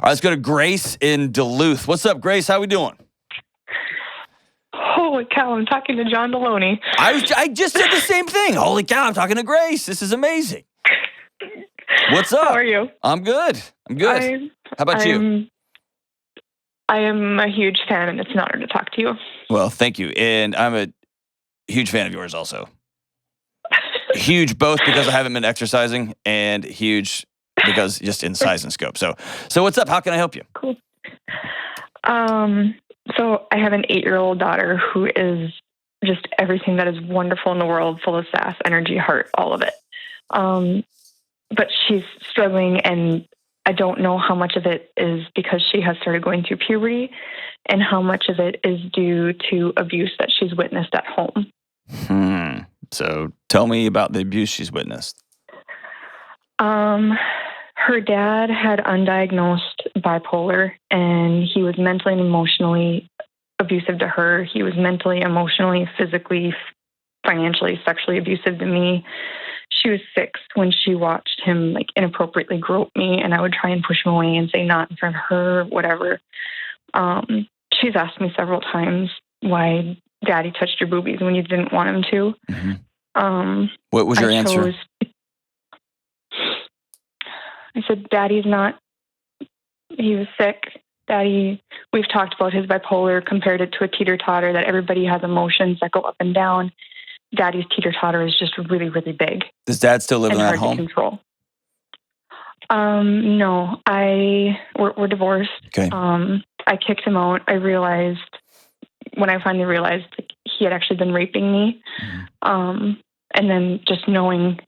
right, let's go to Grace in Duluth. What's up, Grace? How we doing? Holy cow, I'm talking to John Delony. I just said the same thing. Holy cow, I'm talking to Grace. This is amazing. What's up? How are you? I'm good. How about you? I am a huge fan, and it's an honor to talk to you. Well, thank you. And I'm a huge fan of yours also. Huge both because I haven't been exercising, and huge because just in size and scope. So what's up? How can I help you? Cool. So I have an 8-year-old daughter who is just everything that is wonderful in the world, full of sass, energy, heart, all of it. But she's struggling, and I don't know how much of it is because she has started going through puberty and how much of it is due to abuse that she's witnessed at home. So tell me about the abuse she's witnessed. Her dad had undiagnosed bipolar, and he was mentally and emotionally abusive to her. He was mentally, emotionally, physically, financially, sexually abusive to me. She was 6 when she watched him like inappropriately grope me, and I would try and push him away and say not in front of her, whatever. She's asked me several times why Daddy touched your boobies when you didn't want him to. Mm-hmm. What was your answer? I said, Daddy's not, he was sick. Daddy, we've talked about his bipolar, compared it to a teeter-totter, that everybody has emotions that go up and down. Daddy's teeter-totter is just really, really big. Does Dad still live in that home? home? To control. No, we're divorced. Okay. I kicked him out. When I finally realized like, he had actually been raping me. Mm-hmm. And then just knowing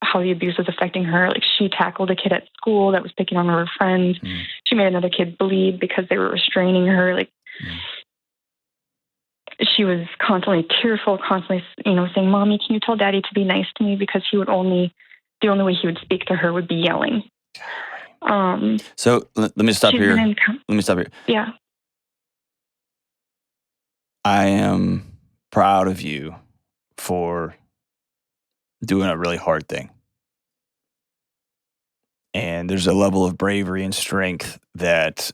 how the abuse was affecting her, like she tackled a kid at school that was picking on her friends. Mm-hmm. She made another kid bleed because they were restraining her. Like she was constantly tearful, constantly, saying, "Mommy, can you tell Daddy to be nice to me?" Because the only way he would speak to her would be yelling. So let me stop here. Yeah. I am proud of you for doing a really hard thing. And there's a level of bravery and strength that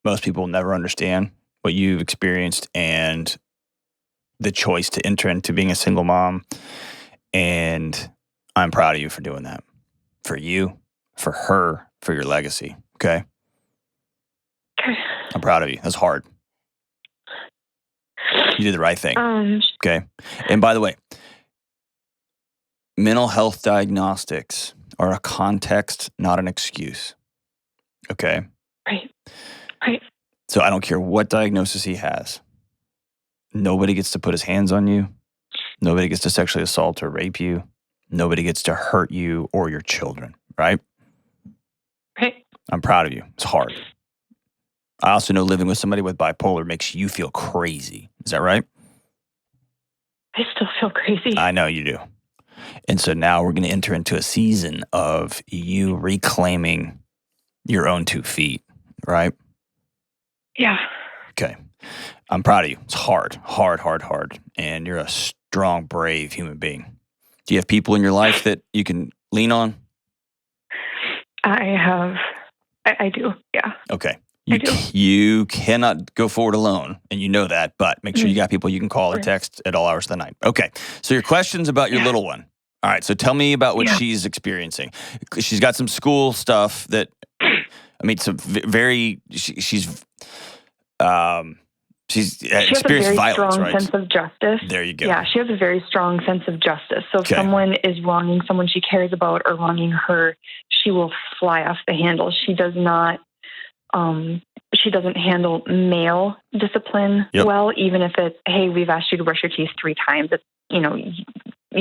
most people never understand what you've experienced and the choice to enter into being a single mom. And I'm proud of you for doing that. For you, for her, for your legacy. Okay? I'm proud of you. That's hard. You did the right thing. Okay? And by the way, mental health diagnostics are a context, not an excuse. Okay? Right. So I don't care what diagnosis he has. Nobody gets to put his hands on you. Nobody gets to sexually assault or rape you. Nobody gets to hurt you or your children, right? Right. I'm proud of you. It's hard. I also know living with somebody with bipolar makes you feel crazy. Is that right? I still feel crazy. I know you do. And so now we're going to enter into a season of you reclaiming your own 2 feet, right? Yeah. Okay. I'm proud of you. It's hard. And you're a strong, brave human being. Do you have people in your life that you can lean on? I do, yeah. Okay. You cannot go forward alone, and you know that, but make sure you got people you can call or text at all hours of the night. Okay. So your question's about your little one. All right. So tell me about what she's experiencing. She's got some school stuff that, some she's experienced violence, right? She has a very strong sense of justice. There you go. Yeah, she has a very strong sense of justice. So if someone is wronging someone she cares about or wronging her, she will fly off the handle. She does not. She doesn't handle male discipline well, even if it's, hey, we've asked you to brush your teeth 3 times. It's, you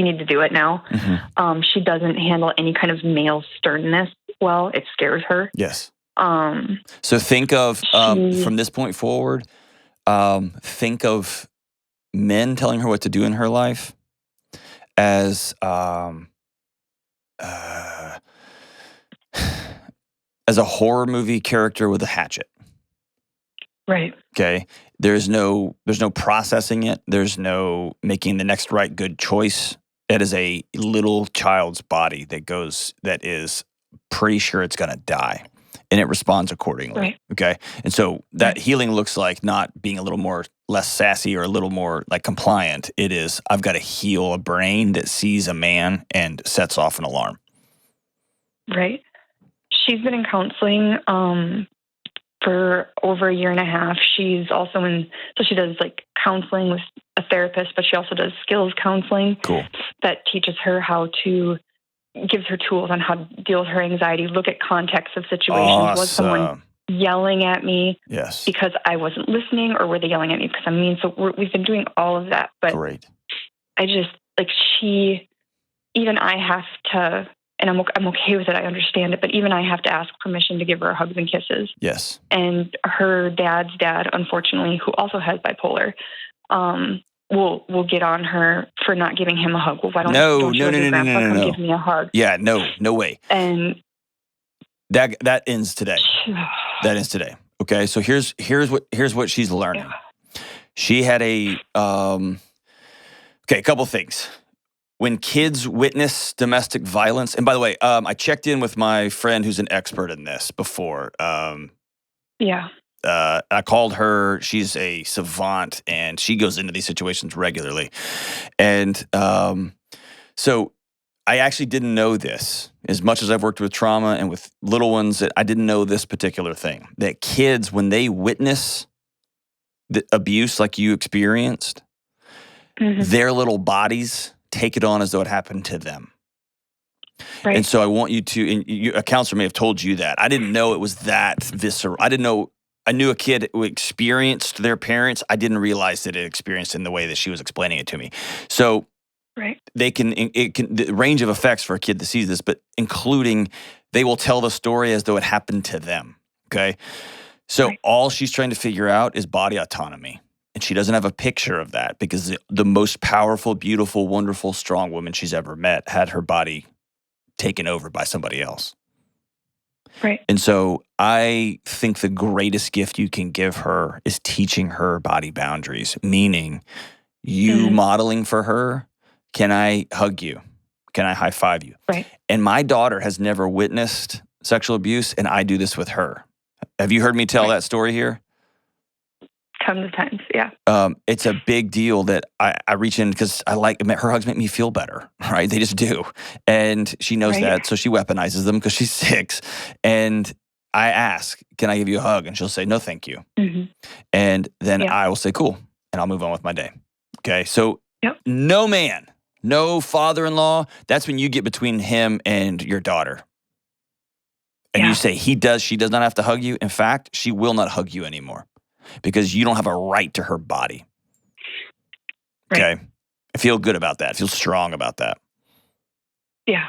need to do it now. Mm-hmm. She doesn't handle any kind of male sternness well. It scares her. Yes. So think of, from this point forward, think of men telling her what to do in her life as a horror movie character with a hatchet. Right. Okay. There's no processing it. There's no making the next right good choice. It is a little child's body that is pretty sure it's going to die. and it responds accordingly. Right. Okay. And so that Right. healing looks like not being a little more less sassy or a little more like compliant. It is, I've got to heal a brain that sees a man and sets off an alarm. Right. She's been in counseling for over a year and a half. She's also so she does like counseling with a therapist, but she also does skills counseling. Cool. That teaches her gives her tools on how to deal with her anxiety, look at context of situations. Awesome. Was someone yelling at me Yes. because I wasn't listening, or were they yelling at me because I'm mean? So we've been doing all of that. But great. I just, like, even I have to, and I'm okay with it, I understand it, but even I have to ask permission to give her hugs and kisses. Yes. And her dad's dad, unfortunately, who also has bipolar, will get on her for not giving him a hug. Well, why don't you have your grandpa come give me a hug? Yeah, no way. And that ends today. That ends today. Okay, so here's what she's learning. Yeah. She had a couple things. When kids witness domestic violence, and by the way, I checked in with my friend who's an expert in this before. Yeah. I called her. She's a savant, and she goes into these situations regularly. And so I actually didn't know this. As much as I've worked with trauma and with little ones, I didn't know this particular thing. That kids, when they witness the abuse like you experienced, their little bodies take it on as though it happened to them. Right. And so I want you to, and a counselor may have told you that. I didn't know it was that visceral. I knew a kid who experienced their parents. I didn't realize that it experienced in the way that she was explaining it to me. So right. The range of effects for a kid that sees this, but including they will tell the story as though it happened to them. Okay. So all she's trying to figure out is body autonomy. And she doesn't have a picture of that because the most powerful, beautiful, wonderful, strong woman she's ever met had her body taken over by somebody else. Right. And so I think the greatest gift you can give her is teaching her body boundaries, meaning you modeling for her, can I hug you? Can I high five you? Right. And my daughter has never witnessed sexual abuse, and I do this with her. Have you heard me tell that story here? Tons of times, yeah. It's a big deal that I reach in because her hugs make me feel better, right? They just do. And she knows that, so she weaponizes them because she's 6. And I ask, can I give you a hug? And she'll say, no, thank you. And then I will say, cool. And I'll move on with my day. Okay, so no man, no father-in-law, that's when you get between him and your daughter. And you say, she does not have to hug you. In fact, she will not hug you anymore. Because you don't have a right to her body. Okay? Right. I feel good about that. I feel strong about that. Yeah.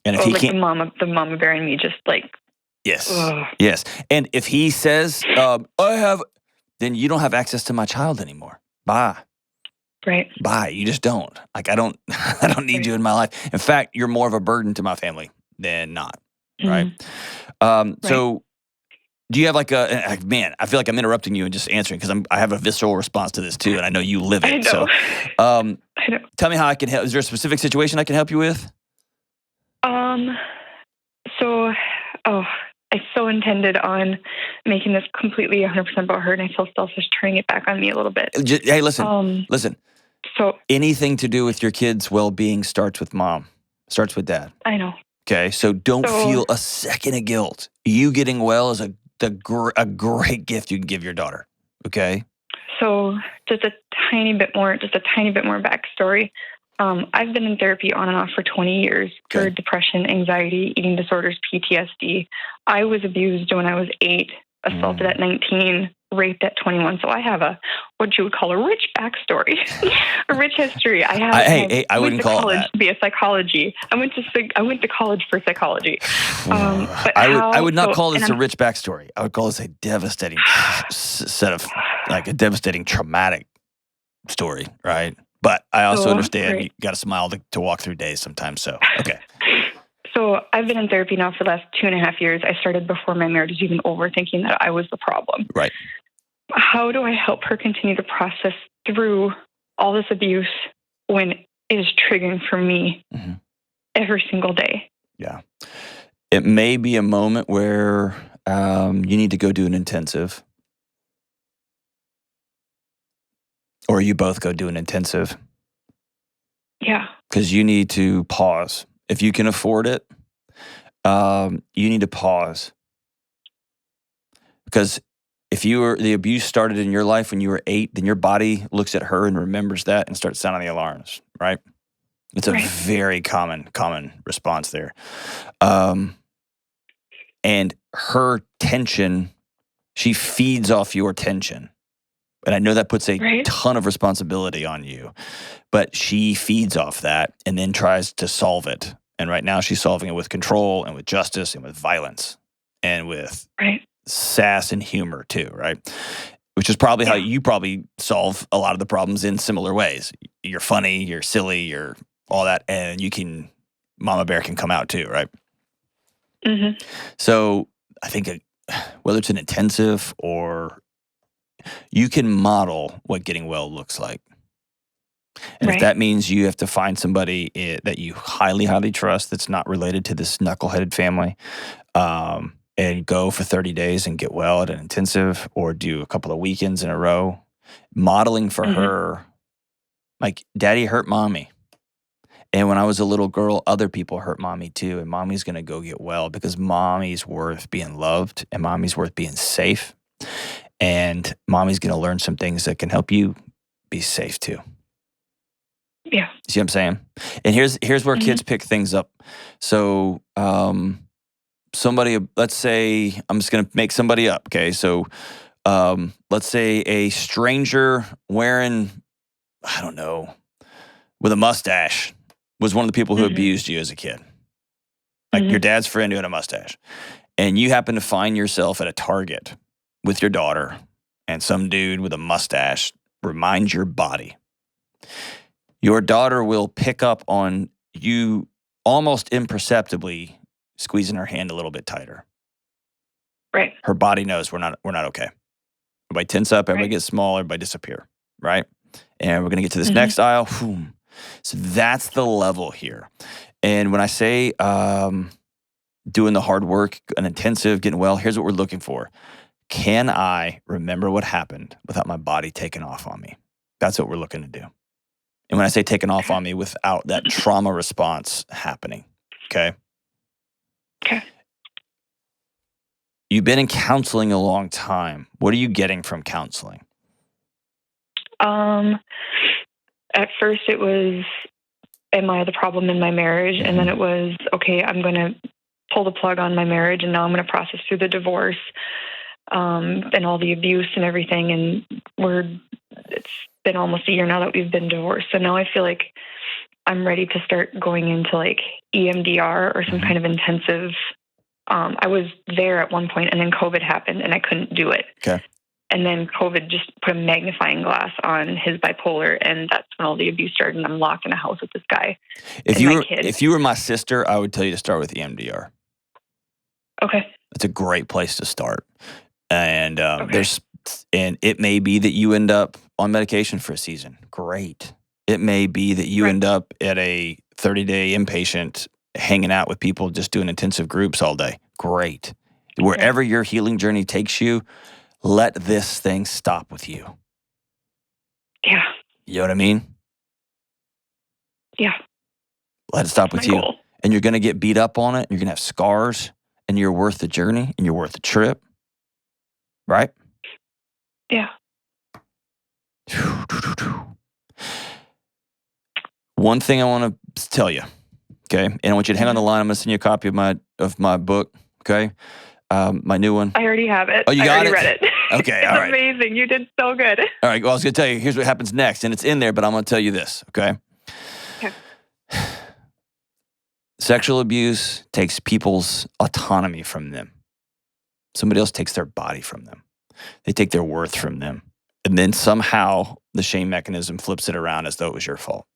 And if he can't, the mama bear in me just like. Yes. Ugh. Yes. And if he says, then you don't have access to my child anymore. Bye. Right. Bye. You just don't. Like, I don't need you in my life. In fact, you're more of a burden to my family than not. Right? So, do you have man, I feel like I'm interrupting you and just answering because I have a visceral response to this too, and I know you live it. So, I know. Tell me how I can help. Is there a specific situation I can help you with? I so intended on making this completely 100% about her, and I feel selfish turning it back on me a little bit. Hey, listen. So anything to do with your kids' well-being starts with mom, starts with dad. I know. Okay, so don't feel a second of guilt. You getting well is a great gift you can give your daughter. Okay. So just a tiny bit more backstory. I've been in therapy on and off for 20 years for depression, anxiety, eating disorders, PTSD. I was abused when I was 8, assaulted at 19, raped at 21. So I have what you would call a rich backstory, a rich history. I wouldn't call it that. To be a psychology. I went to college for psychology. I would not call this a rich backstory. I would call this a devastating a devastating traumatic story, right? But I also understand you got to smile to walk through days sometimes. So, okay. So I've been in therapy now for the last 2.5 years. I started before my marriage was even over, thinking that I was the problem. Right. How do I help her continue to process through all this abuse when it is triggering for me every single day? Yeah. It may be a moment where you need to go do an intensive. Or you both go do an intensive. Yeah. Because you need to pause. If you can afford it, you need to pause. Because if the abuse started in your life when you were 8, then your body looks at her and remembers that and starts sounding the alarms, right? It's a very common response there. And her tension, she feeds off your tension. And I know that puts a ton of responsibility on you, but she feeds off that and then tries to solve it. And right now she's solving it with control and with justice and with violence and with sass and humor too, right? Which is probably how you probably solve a lot of the problems in similar ways. You're funny, you're silly, you're all that, and Mama Bear can come out too, right? Mm-hmm. So I think whether it's an intensive or you can model what getting well looks like. And if that means you have to find somebody that you highly, highly trust that's not related to this knuckleheaded family, and go for 30 days and get well at an intensive, or do a couple of weekends in a row, modeling for her, like, Daddy hurt Mommy. And when I was a little girl, other people hurt Mommy too, and Mommy's going to go get well because Mommy's worth being loved and Mommy's worth being safe. And Mommy's going to learn some things that can help you be safe too. Yeah. See what I'm saying? And here's where kids pick things up. So somebody, let's say, I'm just going to make somebody up, okay? So let's say a stranger wearing, I don't know, with a mustache was one of the people who abused you as a kid. Like your dad's friend who had a mustache. And you happen to find yourself at a Target with your daughter, and some dude with a mustache reminds your body. Your daughter will pick up on you almost imperceptibly squeezing her hand a little bit tighter. Right. Her body knows we're not okay. Everybody tense up, everybody get small, everybody disappear, right? And we're going to get to this next aisle. Boom. So that's the level here. And when I say doing the hard work, an intensive, getting well, here's what we're looking for. Can I remember what happened without my body taking off on me? That's what we're looking to do. And when I say taking off on me, without that trauma response happening, okay? Okay. You've been in counseling a long time. What are you getting from counseling? At first it was, am I the problem in my marriage? And then it was, okay, I'm going to pull the plug on my marriage, and now I'm going to process through the divorce. And all the abuse and everything. And it's been almost a year now that we've been divorced. So now I feel like I'm ready to start going into like EMDR or some kind of intensive. I was there at one point, and then COVID happened and I couldn't do it. Okay. And then COVID just put a magnifying glass on his bipolar, and that's when all the abuse started, and I'm locked in a house with this guy. If you were my sister, I would tell you to start with EMDR. Okay. That's a great place to start. And and it may be that you end up on medication for a season. Great. It may be that you end up at a 30-day inpatient hanging out with people just doing intensive groups all day. Great. Wherever your healing journey takes you, let this thing stop with you. Yeah. You know what I mean? Yeah. Let it stop with you. Goal. And you're going to get beat up on it. You're going to have scars, and you're worth the journey, and you're worth the trip. Right? Yeah. One thing I want to tell you, okay? And I want you to hang on the line. I'm going to send you a copy of my book, okay? My new one. I already have it. Oh, you got it? I already read it. Okay, all right. It's amazing. You did so good. All right, well, I was going to tell you, here's what happens next, and it's in there, but I'm going to tell you this, okay? Okay. Sexual abuse takes people's autonomy from them. Somebody else takes their body from them. They take their worth from them. And then somehow the shame mechanism flips it around as though it was your fault.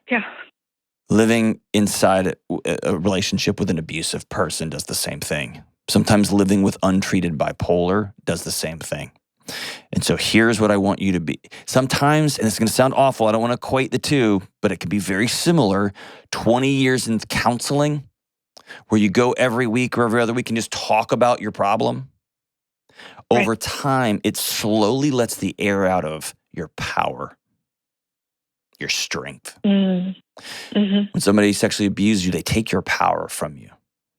Yeah. Living inside a relationship with an abusive person does the same thing. Sometimes living with untreated bipolar does the same thing. And so here's what I want you to be. Sometimes, and it's going to sound awful, I don't want to equate the two, but it can be very similar. 20 years in counseling where you go every week or every other week and just talk about your problem, over time, it slowly lets the air out of your power, your strength. Mm-hmm. When somebody sexually abuses you, they take your power from you.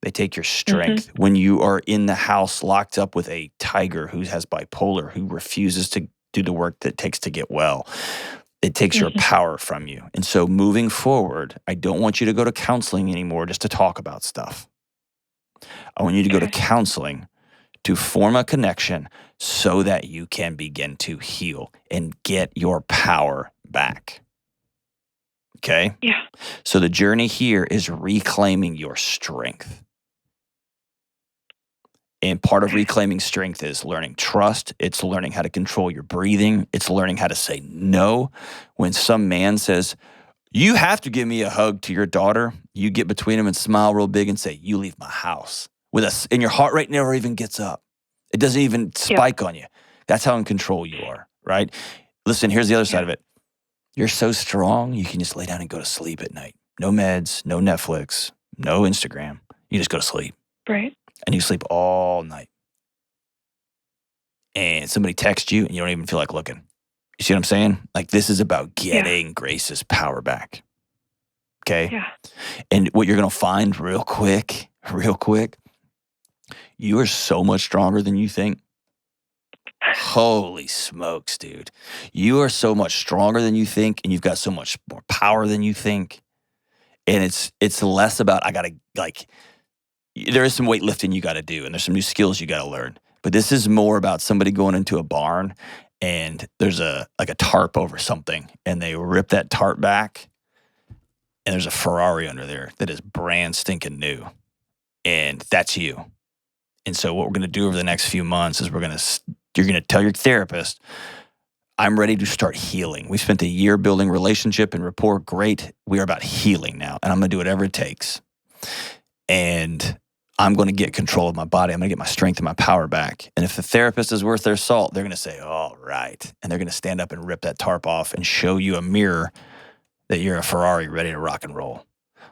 They take your strength. When you are in the house locked up with a tiger who has bipolar, who refuses to do the work that it takes to get well, it takes your power from you. And so moving forward, I don't want you to go to counseling anymore just to talk about stuff. I want you to go to counseling to form a connection so that you can begin to heal and get your power back. Okay? Yeah. So the journey here is reclaiming your strength. And part of reclaiming strength is learning trust. It's learning how to control your breathing. It's learning how to say no. When some man says, "You have to give me a hug," to your daughter, you get between them and smile real big and say, "You leave my house." And your heart rate never even gets up. It doesn't even spike on you. That's how in control you are, right? Listen, here's the other side of it. You're so strong, you can just lay down and go to sleep at night. No meds, no Netflix, no Instagram. You just go to sleep. Right. And you sleep all night. And somebody texts you and you don't even feel like looking. You see what I'm saying? Like, this is about getting Grace's power back. Okay? Yeah. And what you're going to find real quick, you are so much stronger than you think. Holy smokes, dude. You are so much stronger than you think, and you've got so much more power than you think. And it's less about, there is some weightlifting you got to do, and there's some new skills you got to learn. But this is more about somebody going into a barn, and there's a tarp over something, and they rip that tarp back, and there's a Ferrari under there that is brand stinking new. And that's you. And so what we're going to do over the next few months is you're going to tell your therapist, "I'm ready to start healing. We spent a year building relationship and rapport. Great. We are about healing now. And I'm going to do whatever it takes. And I'm going to get control of my body. I'm going to get my strength and my power back." And if the therapist is worth their salt, they're going to say, "All right." And they're going to stand up and rip that tarp off and show you a mirror that you're a Ferrari ready to rock and roll.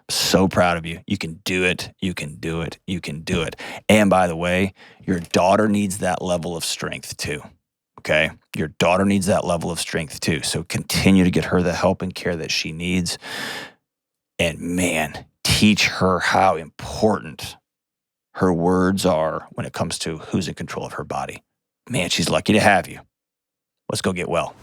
So proud of you. You can do it. You can do it. You can do it. And by the way, your daughter needs that level of strength too. Okay? Your daughter needs that level of strength too. So continue to get her the help and care that she needs. And man, teach her how important her words are when it comes to who's in control of her body. Man, she's lucky to have you. Let's go get well.